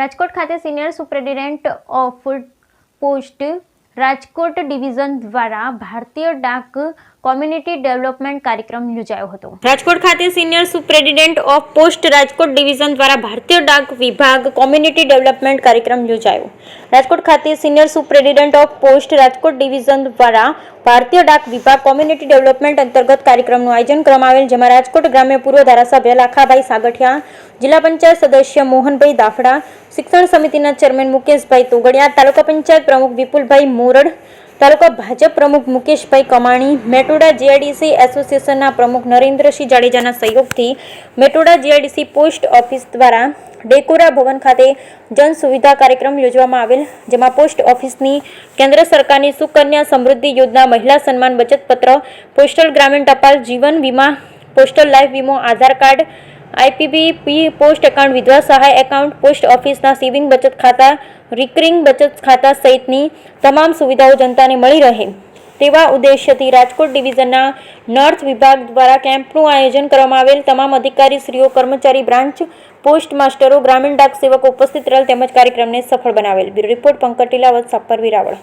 રાજકોટ ખાતે senior superintendent of post Rajkot division દ્વારા ભારતીય ડાક કોમ્યુનિટી ડેવલપમેન્ટ કાર્યક્રમ યોજાયો હતો। રાજકોટ ખાતે senior superintendent of post Rajkot division દ્વારા ભારતીય ડાક વિભાગ કોમ્યુનિટી ડેવલપમેન્ટ કાર્યક્રમ યોજાયો। રાજકોટ ખાતે senior superintendent of post Rajkot division દ્વારા ભારતીય ડાક વિભાગ કોમ્યુનિટી ડેવલપમેન્ટ અંતર્ગત કાર્યક્રમનું આયોજન કરવામાં આવેલ, જેમાં રાજકોટ ગ્રામ્ય પૂર્વ ધારાસભ્ય લાખાભાઈ સાગઠિયા, જિલ્લા પંચાયત સદસ્ય મોહનભાઈ દાફડા, શિક્ષણ સમિતિના ચેરમેન મુકેશભાઈ તોગડિયા, તાલુકા પંચાયત પ્રમુખ વિપુલભાઈ મોરડ, તાલુકા ભાજપ પ્રમુખ મુકેશભાઈ કમાણી, મેટોડા જીઆઈડીસી એસોસિએશનના પ્રમુખ નરેન્દ્રસિંહ જાડેજાના સહયોગથી મેટોડા જીઆઈડીસી પોસ્ટ ઓફિસ દ્વારા ડેકોરા ભવન ખાતે જન સુવિધા કાર્યક્રમ યોજવામાં આવેલ, જેમાં પોસ્ટ ઓફિસની કેન્દ્ર સરકારની સુકન્યા સમૃદ્ધિ યોજના, મહિલા સન્માન બચત પત્ર, પોસ્ટલ ગ્રામીણ ટપાલ જીવન વીમા, પોસ્ટલ લાઈફ વીમો, આધાર કાર્ડ, આઈપીપી પોસ્ટ એકાઉન્ટ, વિધવા સહાય એકાઉન્ટ, પોસ્ટ ઓફિસના સેવિંગ બચત ખાતા, રિકરિંગ બચત ખાતા સહિતની તમામ સુવિધાઓ જનતાને મળી રહે તેવા ઉદ્દેશ્યથી રાજકોટ ડિવિઝનના નોર્થ વિભાગ દ્વારા કેમ્પનું આયોજન કરવામાં આવેલ। તમામ અધિકારીશ્રીઓ, કર્મચારી, બ્રાન્ચ પોસ્ટ માસ્ટરો, ગ્રામીણ ડાક સેવકો ઉપસ્થિત રહેલ તેમજ કાર્યક્રમને સફળ બનાવેલ। Bureau report Pankaj Tilavat, Sapar, Veraval.